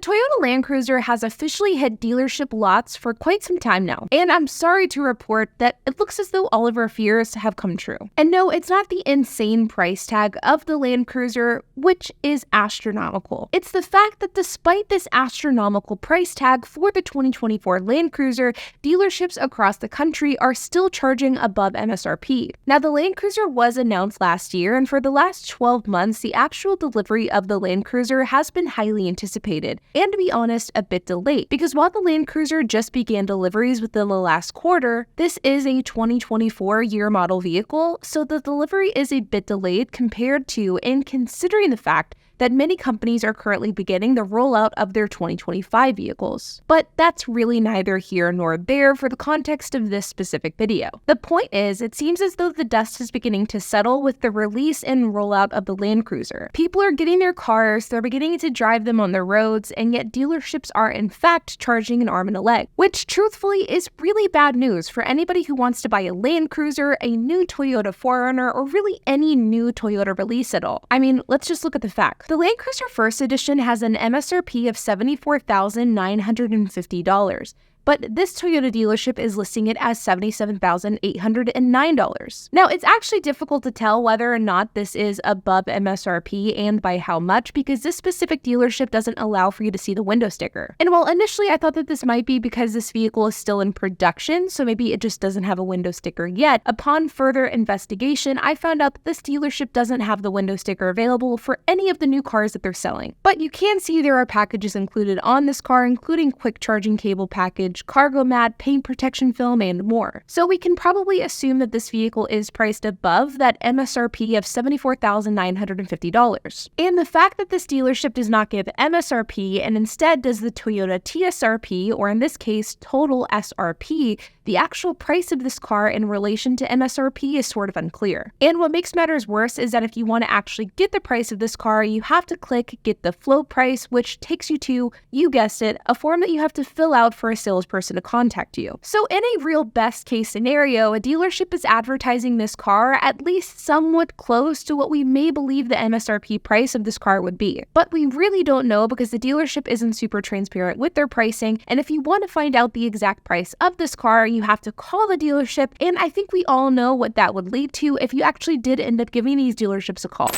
Toyota Land Cruiser has officially hit dealership lots for quite some time now, and I'm sorry to report that it looks as though all of our fears have come true. And no, it's not the insane price tag of the Land Cruiser, which is astronomical. It's the fact that despite this astronomical price tag for the 2024 Land Cruiser, dealerships across the country are still charging above MSRP. Now, the Land Cruiser was announced last year, and for the last 12 months, the actual delivery of the Land Cruiser has been highly anticipated, and to be honest, a bit delayed, because while the Land Cruiser just began deliveries within the last quarter, this is a 2024 year model vehicle, so the delivery is a bit delayed compared to and considering the fact that many companies are currently beginning the rollout of their 2025 vehicles. But that's really neither here nor there for the context of this specific video. The point is, it seems as though the dust is beginning to settle with the release and rollout of the Land Cruiser. People are getting their cars, they're beginning to drive them on the roads, and yet dealerships are in fact charging an arm and a leg, which truthfully is really bad news for anybody who wants to buy a Land Cruiser, a new Toyota 4Runner, or really any new Toyota release at all. I mean, let's just look at the facts. The Land Cruiser First Edition has an MSRP of $74,950. But this Toyota dealership is listing it as $77,809. Now, it's actually difficult to tell whether or not this is above MSRP and by how much, because this specific dealership doesn't allow for you to see the window sticker. And while initially I thought that this might be because this vehicle is still in production, so maybe it just doesn't have a window sticker yet, upon further investigation, I found out that this dealership doesn't have the window sticker available for any of the new cars that they're selling. But you can see there are packages included on this car, including quick charging cable package, cargo mat, paint protection film, and more. So we can probably assume that this vehicle is priced above that MSRP of $74,950. And the fact that this dealership does not give MSRP and instead does the Toyota TSRP, or in this case, total SRP, the actual price of this car in relation to MSRP is sort of unclear. And what makes matters worse is that if you want to actually get the price of this car, you have to click Get the Float Price, which takes you to, you guessed it, a form that you have to fill out for a salesperson to contact you. So in a real best case scenario, a dealership is advertising this car at least somewhat close to what we may believe the MSRP price of this car would be. But we really don't know because the dealership isn't super transparent with their pricing, and if you want to find out the exact price of this car, you have to call the dealership, and I think we all know what that would lead to if you actually did end up giving these dealerships a call.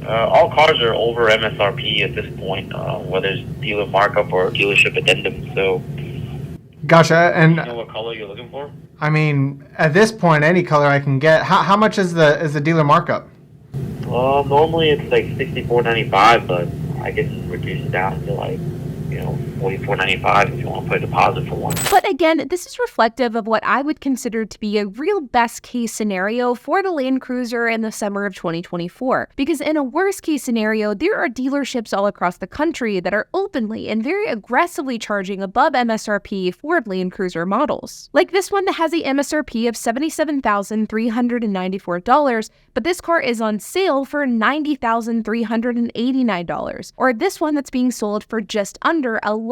All cars are over MSRP at this point, whether it's dealer markup or dealership addendum, so... Gotcha, and... Do you know what color you're looking for? I mean, at this point, any color I can get. How much is the dealer markup? Normally it's like $64.95, but I can reduce it down to like, $44.95 if you want to put a deposit for one. But again, this is reflective of what I would consider to be a real best case scenario for the Land Cruiser in the summer of 2024. Because in a worst case scenario, there are dealerships all across the country that are openly and very aggressively charging above MSRP for Land Cruiser models. Like this one that has a MSRP of $77,394, but this car is on sale for $90,389. Or this one that's being sold for just under $11,000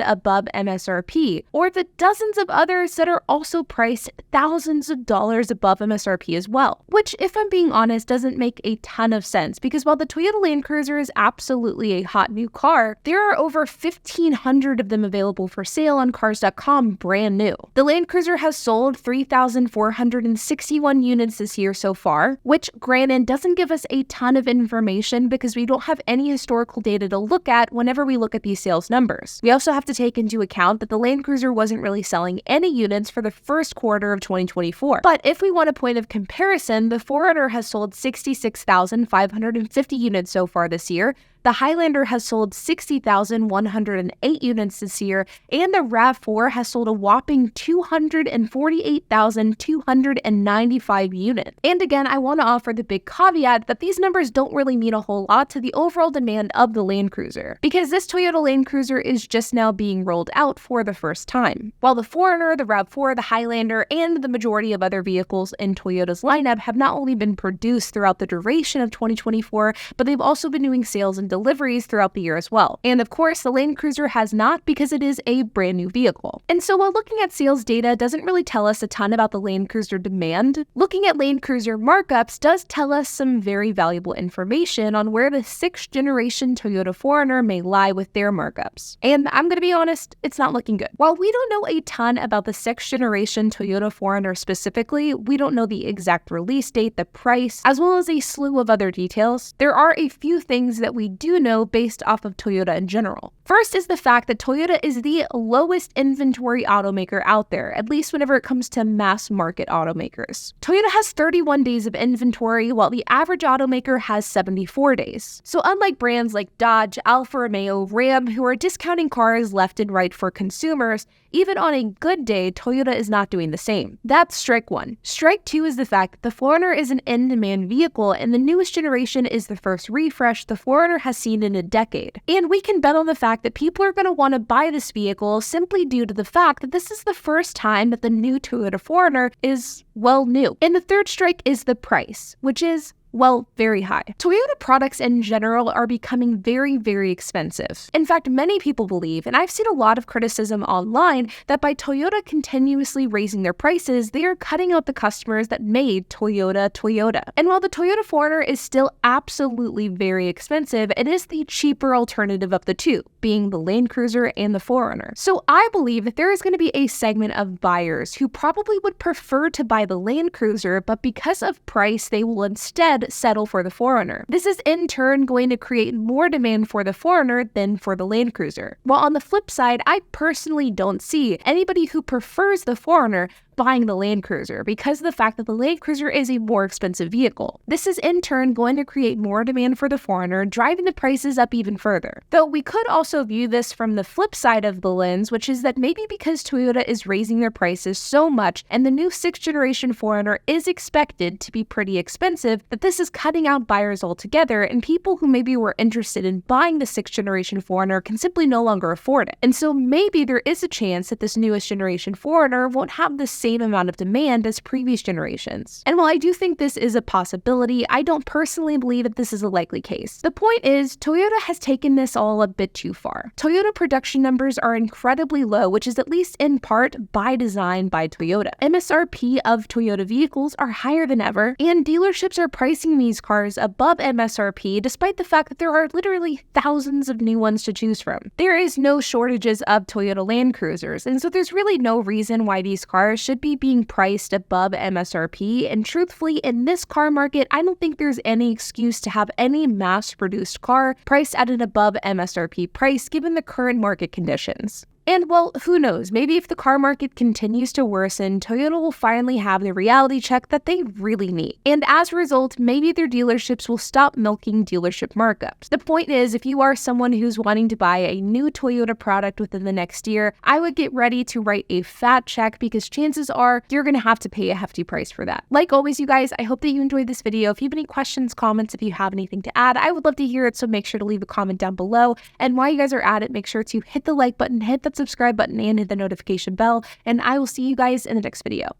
above MSRP, or the dozens of others that are also priced thousands of dollars above MSRP as well. Which, if I'm being honest, doesn't make a ton of sense, because while the Toyota Land Cruiser is absolutely a hot new car, there are over 1,500 of them available for sale on Cars.com brand new. The Land Cruiser has sold 3,461 units this year so far, which granted doesn't give us a ton of information because we don't have any historical data to look at whenever we look at these sales numbers. We also have to take into account that the Land Cruiser wasn't really selling any units for the first quarter of 2024. But if we want a point of comparison, the 4Runner has sold 66,550 units so far this year. The Highlander has sold 60,108 units this year, and the RAV4 has sold a whopping 248,295 units. And again, I want to offer the big caveat that these numbers don't really mean a whole lot to the overall demand of the Land Cruiser, because this Toyota Land Cruiser is just now being rolled out for the first time. While the 4Runner, the RAV4, the Highlander, and the majority of other vehicles in Toyota's lineup have not only been produced throughout the duration of 2024, but they've also been doing sales and some deliveries throughout the year as well. And of course, the Land Cruiser has not because it is a brand new vehicle. And so while looking at sales data doesn't really tell us a ton about the Land Cruiser demand, looking at Land Cruiser markups does tell us some very valuable information on where the 6th generation Toyota 4Runner may lie with their markups. And I'm gonna be honest, it's not looking good. While we don't know a ton about the 6th generation Toyota 4Runner specifically, we don't know the exact release date, the price, as well as a slew of other details, there are a few things that we do know based off of Toyota in general. First is the fact that Toyota is the lowest inventory automaker out there, at least whenever it comes to mass market automakers. Toyota has 31 days of inventory, while the average automaker has 74 days. So unlike brands like Dodge, Alfa Romeo, Ram, who are discounting cars left and right for consumers, even on a good day, Toyota is not doing the same. That's strike one. Strike two is the fact that the 4Runner is an in-demand vehicle, and the newest generation is the first refresh the 4Runner has seen in a decade. And we can bet on the fact that people are going to want to buy this vehicle simply due to the fact that this is the first time that the new Toyota 4Runner is, well, new. And the third strike is the price, which is, well, very high. Toyota products in general are becoming very, very expensive. In fact, many people believe, and I've seen a lot of criticism online, that by Toyota continuously raising their prices, they are cutting out the customers that made Toyota Toyota. And while the Toyota 4Runner is still absolutely very expensive, it is the cheaper alternative of the two, being the Land Cruiser and the 4Runner. So I believe that there is going to be a segment of buyers who probably would prefer to buy the Land Cruiser, but because of price, they will instead settle for the 4Runner. This is in turn going to create more demand for the 4Runner than for the Land Cruiser. While on the flip side, I personally don't see anybody who prefers the 4Runner buying the Land Cruiser because of the fact that the Land Cruiser is a more expensive vehicle. This is in turn going to create more demand for the 4Runner, driving the prices up even further. Though we could also view this from the flip side of the lens, which is that maybe because Toyota is raising their prices so much and the new 6th generation 4Runner is expected to be pretty expensive, that this is cutting out buyers altogether, and people who maybe were interested in buying the 6th generation 4Runner can simply no longer afford it. And so maybe there is a chance that this newest generation 4Runner won't have the same amount of demand as previous generations. And while I do think this is a possibility, I don't personally believe that this is a likely case. The point is, Toyota has taken this all a bit too far. Toyota production numbers are incredibly low, which is at least in part by design by Toyota. MSRP of Toyota vehicles are higher than ever, and dealerships are pricing these cars above MSRP despite the fact that there are literally thousands of new ones to choose from. There is no shortages of Toyota Land Cruisers, and so there's really no reason why these cars should be being priced above MSRP, and truthfully, in this car market, I don't think there's any excuse to have any mass-produced car priced at an above MSRP price given the current market conditions. And well, who knows, maybe if the car market continues to worsen, Toyota will finally have the reality check that they really need. And as a result, maybe their dealerships will stop milking dealership markups. The point is, if you are someone who's wanting to buy a new Toyota product within the next year, I would get ready to write a fat check because chances are you're going to have to pay a hefty price for that. Like always, you guys, I hope that you enjoyed this video. If you have any questions, comments, if you have anything to add, I would love to hear it, so make sure to leave a comment down below. And while you guys are at it, make sure to hit the like button, hit that subscribe button, and hit the notification bell, and I will see you guys in the next video.